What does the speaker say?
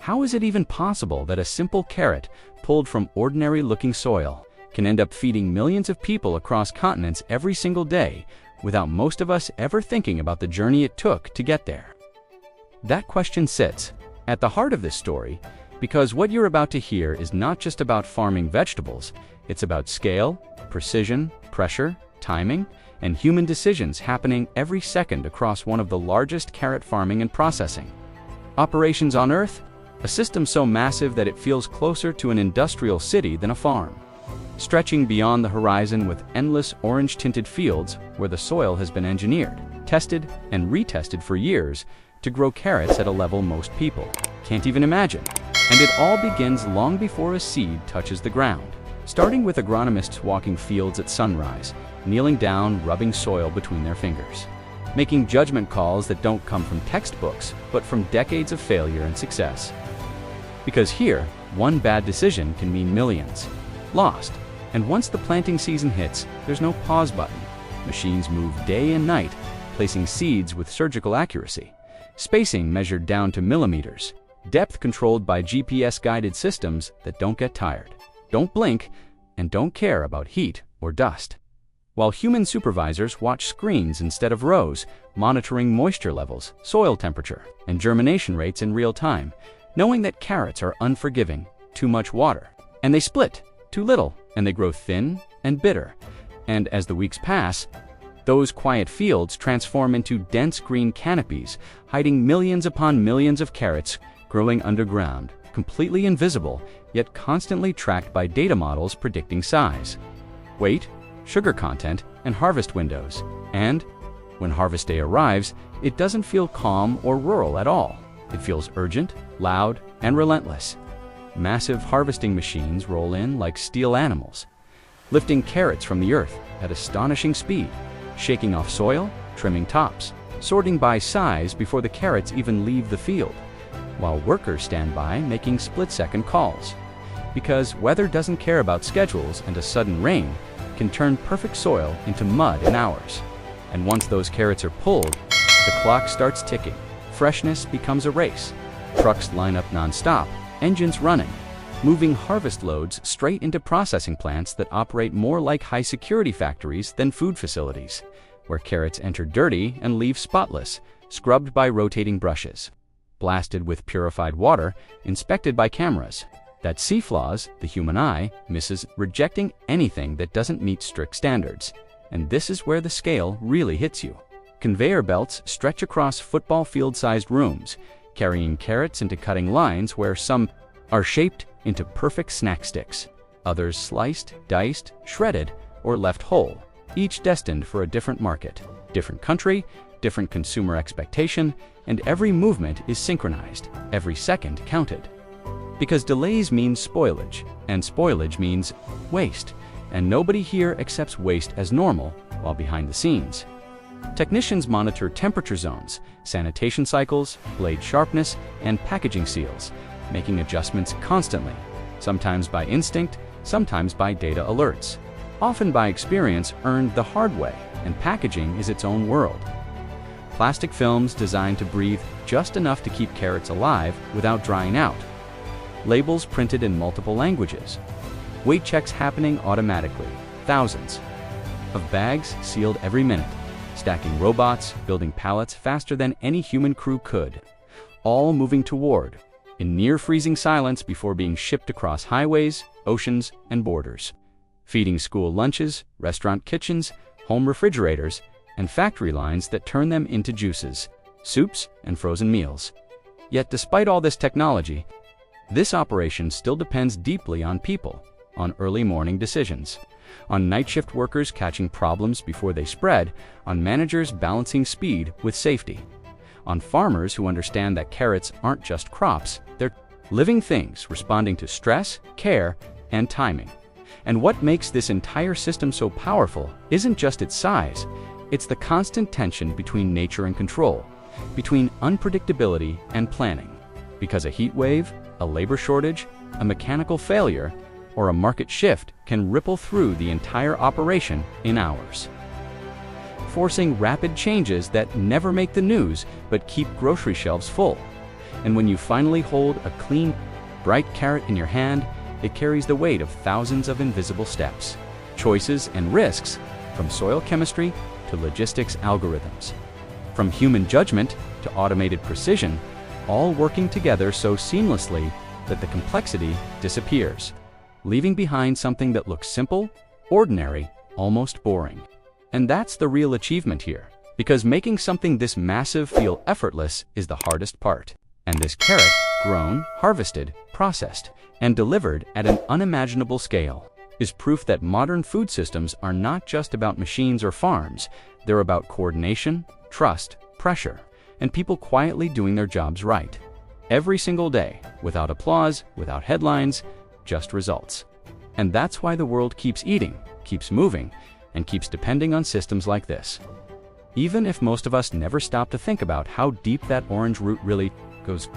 How is it even possible that a simple carrot, pulled from ordinary-looking soil, can end up feeding millions of people across continents every single day without most of us ever thinking about the journey it took to get there? That question sits at the heart of this story, because what you're about to hear is not just about farming vegetables, it's about scale, precision, pressure, timing, and human decisions happening every second across one of the largest carrot farming and processing operations on Earth, a system so massive that it feels closer to an industrial city than a farm, stretching beyond the horizon with endless orange-tinted fields where the soil has been engineered, tested, and retested for years to grow carrots at a level most people can't even imagine. And it all begins long before a seed touches the ground, starting with agronomists walking fields at sunrise, kneeling down, rubbing soil between their fingers, making judgment calls that don't come from textbooks, but from decades of failure and success. Because here, one bad decision can mean millions lost. And once the planting season hits, there's no pause button. Machines move day and night, placing seeds with surgical accuracy, spacing measured down to millimeters, depth controlled by GPS-guided systems that don't get tired, don't blink, and don't care about heat or dust. While human supervisors watch screens instead of rows, monitoring moisture levels, soil temperature, and germination rates in real time, knowing that carrots are unforgiving, too much water, and they split, too little, and they grow thin and bitter. And as the weeks pass, those quiet fields transform into dense green canopies, hiding millions upon millions of carrots growing underground, completely invisible, yet constantly tracked by data models predicting size, weight, sugar content, and harvest windows. And when harvest day arrives, it doesn't feel calm or rural at all. It feels urgent, loud, and relentless. Massive harvesting machines roll in like steel animals, lifting carrots from the earth at astonishing speed, shaking off soil, trimming tops, sorting by size before the carrots even leave the field, while workers stand by making split-second calls. Because weather doesn't care about schedules, and a sudden rain can turn perfect soil into mud in hours. And once those carrots are pulled, the clock starts ticking. Freshness becomes a race. Trucks line up non-stop, engines running, moving harvest loads straight into processing plants that operate more like high-security factories than food facilities, where carrots enter dirty and leave spotless, scrubbed by rotating brushes, blasted with purified water, inspected by cameras that see flaws the human eye misses, rejecting anything that doesn't meet strict standards. And this is where the scale really hits you. Conveyor belts stretch across football field-sized rooms, carrying carrots into cutting lines where some are shaped into perfect snack sticks, others sliced, diced, shredded, or left whole, each destined for a different market, different country, different consumer expectation, and every movement is synchronized, every second counted. Because delays mean spoilage, and spoilage means waste, and nobody here accepts waste as normal while behind the scenes. Technicians monitor temperature zones, sanitation cycles, blade sharpness, and packaging seals, making adjustments constantly, sometimes by instinct, sometimes by data alerts, often by experience earned the hard way, and packaging is its own world. Plastic films designed to breathe just enough to keep carrots alive without drying out. Labels printed in multiple languages. Weight checks happening automatically, thousands of bags sealed every minute. Stacking robots, building pallets faster than any human crew could, all moving toward, in near-freezing silence before being shipped across highways, oceans, and borders, feeding school lunches, restaurant kitchens, home refrigerators, and factory lines that turn them into juices, soups, and frozen meals. Yet despite all this technology, this operation still depends deeply on people, on early morning decisions, on night shift workers catching problems before they spread, on managers balancing speed with safety, on farmers who understand that carrots aren't just crops, they're living things responding to stress, care, and timing. And what makes this entire system so powerful isn't just its size, it's the constant tension between nature and control, between unpredictability and planning. Because a heat wave, a labor shortage, a mechanical failure, or a market shift can ripple through the entire operation in hours, forcing rapid changes that never make the news but keep grocery shelves full, And when you finally hold a clean, bright carrot in your hand, it carries the weight of thousands of invisible steps, choices, and risks, from soil chemistry to logistics algorithms, from human judgment to automated precision, all working together so seamlessly that the complexity disappears, leaving behind something that looks simple, ordinary, almost boring. And that's the real achievement here, because making something this massive feel effortless is the hardest part. And this carrot, grown, harvested, processed, and delivered at an unimaginable scale, is proof that modern food systems are not just about machines or farms. They're about coordination, trust, pressure, and people quietly doing their jobs right. Every single day, without applause, without headlines, just results. And that's why the world keeps eating, keeps moving, and keeps depending on systems like this. Even if most of us never stop to think about how deep that orange root really goes.